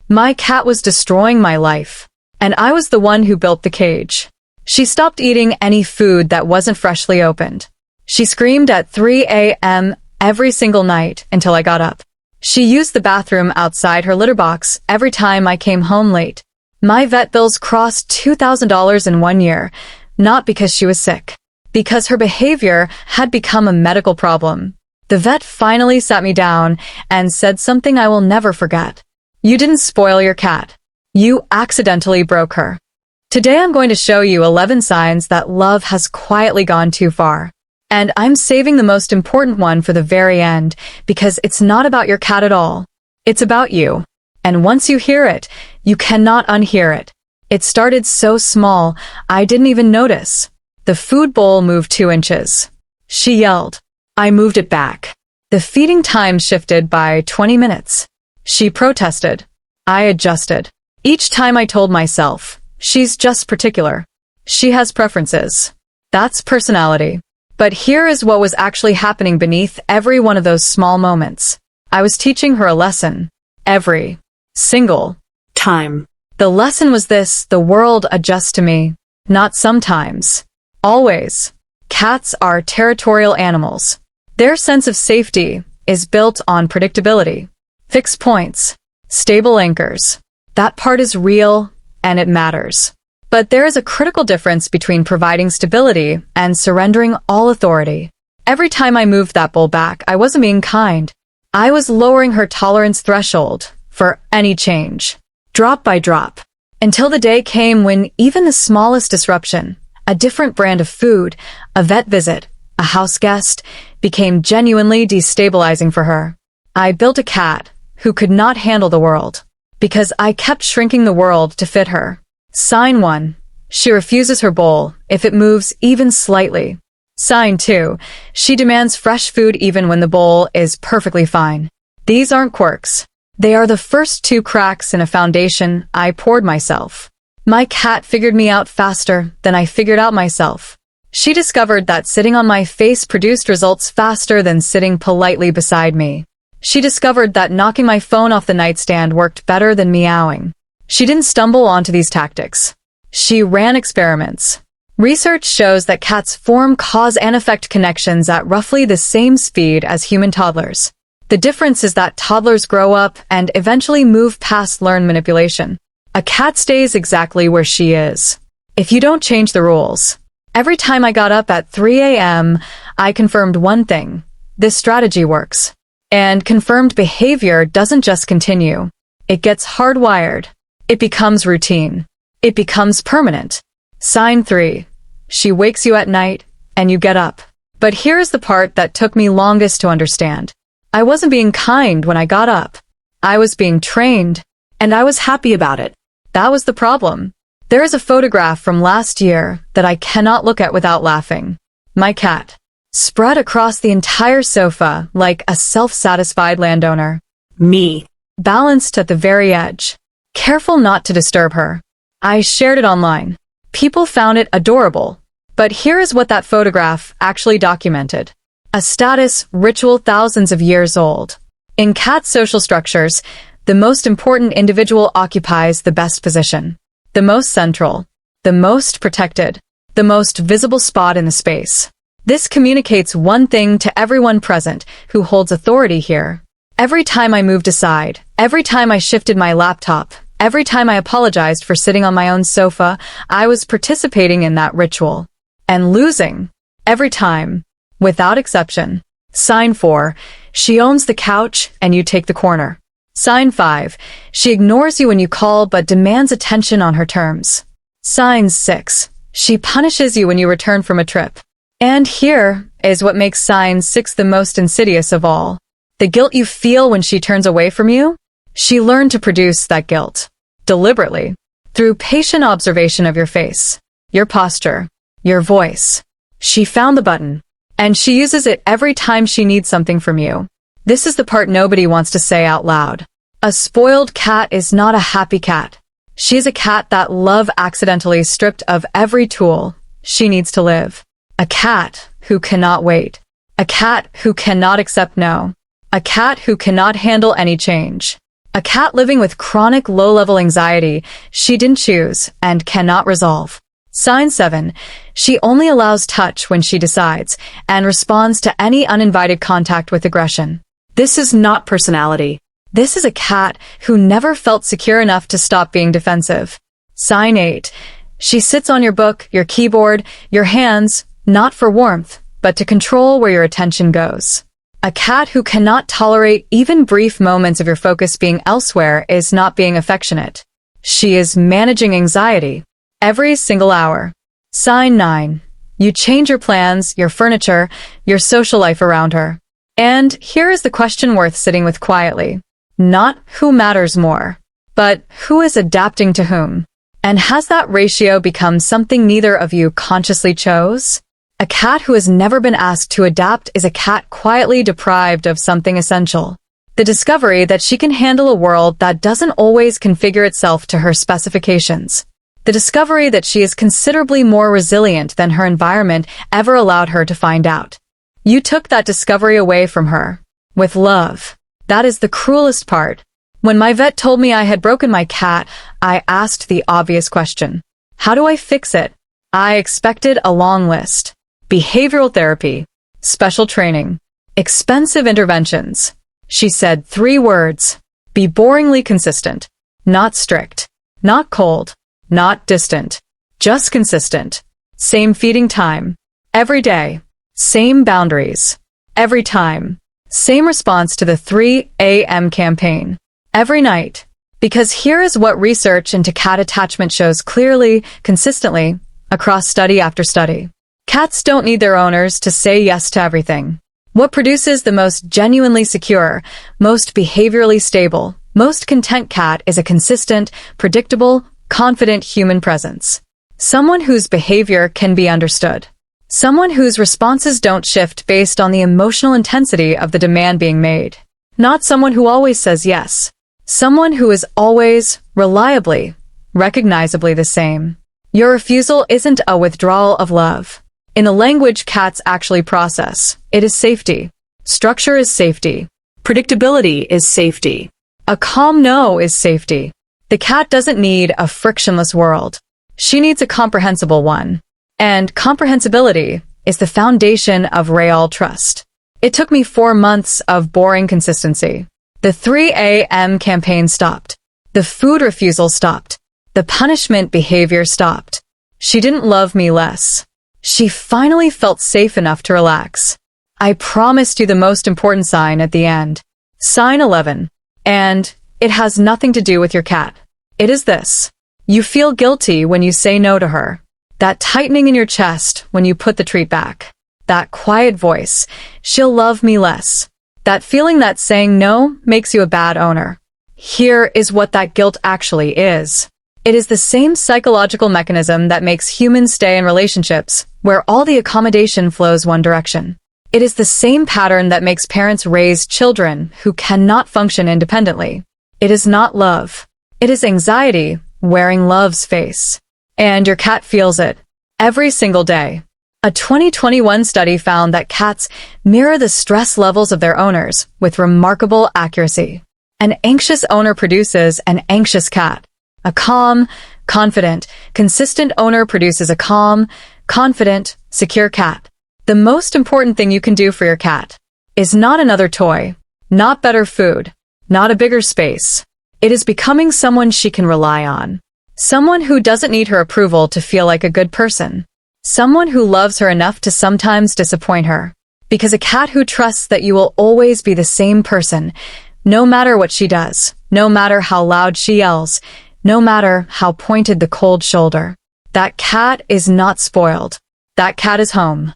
My cat was destroying my life, and I was the one who built the cage. She stopped eating any food that wasn't freshly opened. She screamed at 3 a.m. every single night until I got up. She used the bathroom outside her litter box every time I came home late. My vet bills crossed $2,000 in 1 year, not because she was sick, because her behavior had become a medical problem. The vet finally sat me down and said something I will never forget. You didn't spoil your cat. You accidentally broke her. Today I'm going to show you 11 signs that love has quietly gone too far. And I'm saving the most important one for the very end because it's not about your cat at all. It's about you. And once you hear it, you cannot unhear it. It started so small, I didn't even notice. The food bowl moved 2 inches. She yelled. I moved it back. The feeding time shifted by 20 minutes. She protested. I adjusted. Each time I told myself, she's just particular. She has preferences. That's personality. But here is what was actually happening beneath every one of those small moments. I was teaching her a lesson. Every single time. The lesson was this: the world adjusts to me. Not sometimes. Always. Cats are territorial animals. Their sense of safety is built on predictability. Fixed points. Stable anchors. That part is real, and it matters. But there is a critical difference between providing stability and surrendering all authority. Every time I moved that bowl back, I wasn't being kind. I was lowering her tolerance threshold for any change, drop by drop, until the day came when even the smallest disruption, a different brand of food, a vet visit, a house guest, became genuinely destabilizing for her. I built a cat who could not handle the world, because I kept shrinking the world to fit her. Sign 1. She refuses her bowl if it moves even slightly. Sign 2. She demands fresh food even when the bowl is perfectly fine. These aren't quirks. They are the first 2 cracks in a foundation I poured myself. My cat figured me out faster than I figured out myself. She discovered that sitting on my face produced results faster than sitting politely beside me. She discovered that knocking my phone off the nightstand worked better than meowing. She didn't stumble onto these tactics. She ran experiments. Research shows that cats form cause and effect connections at roughly the same speed as human toddlers. The difference is that toddlers grow up and eventually move past learned manipulation. A cat stays exactly where she is, if you don't change the rules. Every time I got up at 3 a.m., I confirmed one thing: this strategy works. And confirmed behavior doesn't just continue. It gets hardwired. It becomes routine. It becomes permanent. Sign 3. She wakes you at night, and you get up. But here's the part that took me longest to understand. I wasn't being kind when I got up. I was being trained, and I was happy about it. That was the problem. There is a photograph from last year that I cannot look at without laughing. My cat, spread across the entire sofa like a self-satisfied landowner. Me, balanced at the very edge, careful not to disturb her. I shared it online. People found it adorable. But here is what that photograph actually documented. A status ritual thousands of years old. In cat social structures, the most important individual occupies the best position, the most central, the most protected, the most visible spot in the space. This communicates one thing to everyone present who holds authority here. Every time I moved aside, every time I shifted my laptop, every time I apologized for sitting on my own sofa, I was participating in that ritual. And losing. Every time. Without exception. Sign 4. She owns the couch and you take the corner. Sign 5. She ignores you when you call but demands attention on her terms. Sign 6. She punishes you when you return from a trip. And here is what makes sign 6 the most insidious of all. The guilt you feel when she turns away from you? She learned to produce that guilt. Deliberately. Through patient observation of your face, your posture, your voice. She found the button. And she uses it every time she needs something from you. This is the part nobody wants to say out loud. A spoiled cat is not a happy cat. She is a cat that love accidentally stripped of every tool she needs to live. A cat who cannot wait. A cat who cannot accept no. A cat who cannot handle any change. A cat living with chronic low-level anxiety she didn't choose and cannot resolve. Sign 7. She only allows touch when she decides and responds to any uninvited contact with aggression. This is not personality. This is a cat who never felt secure enough to stop being defensive. Sign 8. She sits on your book, your keyboard, your hands, not for warmth, but to control where your attention goes. A cat who cannot tolerate even brief moments of your focus being elsewhere is not being affectionate. She is managing anxiety every single hour. Sign 9. You change your plans, your furniture, your social life around her. And here is the question worth sitting with quietly. Not who matters more, but who is adapting to whom. And has that ratio become something neither of you consciously chose? A cat who has never been asked to adapt is a cat quietly deprived of something essential. The discovery that she can handle a world that doesn't always configure itself to her specifications. The discovery that she is considerably more resilient than her environment ever allowed her to find out. You took that discovery away from her. With love. That is the cruelest part. When my vet told me I had broken my cat, I asked the obvious question. How do I fix it? I expected a long list. Behavioral therapy, special training, expensive interventions. She said 3 words. Be boringly consistent. Not strict. Not cold. Not distant. Just consistent. Same feeding time. Every day. Same boundaries. Every time. Same response to the 3 a.m. campaign. Every night. Because here is what research into cat attachment shows clearly, consistently, across study after study. Cats don't need their owners to say yes to everything. What produces the most genuinely secure, most behaviorally stable, most content cat is a consistent, predictable, confident human presence. Someone whose behavior can be understood. Someone whose responses don't shift based on the emotional intensity of the demand being made. Not someone who always says yes. Someone who is always, reliably, recognizably the same. Your refusal isn't a withdrawal of love. In the language cats actually process, it is safety. Structure is safety. Predictability is safety. A calm no is safety. The cat doesn't need a frictionless world. She needs a comprehensible one. And comprehensibility is the foundation of real trust. It took me 4 months of boring consistency. The 3 a.m. campaign stopped. The food refusal stopped. The punishment behavior stopped. She didn't love me less. She finally felt safe enough to relax. I promised you the most important sign at the end. Sign 11. And it has nothing to do with your cat. It is this. You feel guilty when you say no to her. That tightening in your chest when you put the treat back. That quiet voice. She'll love me less. That feeling that saying no makes you a bad owner. Here is what that guilt actually is. It is the same psychological mechanism that makes humans stay in relationships, where all the accommodation flows one direction. It is the same pattern that makes parents raise children who cannot function independently. It is not love. It is anxiety wearing love's face. And your cat feels it every single day. A 2021 study found that cats mirror the stress levels of their owners with remarkable accuracy. An anxious owner produces an anxious cat. A calm, confident, consistent owner produces a calm, confident, secure cat. The most important thing you can do for your cat is not another toy, not better food, not a bigger space. It is becoming someone she can rely on. Someone who doesn't need her approval to feel like a good person. Someone who loves her enough to sometimes disappoint her. Because a cat who trusts that you will always be the same person, no matter what she does, no matter how loud she yells, no matter how pointed the cold shoulder. That cat is not spoiled. That cat is home.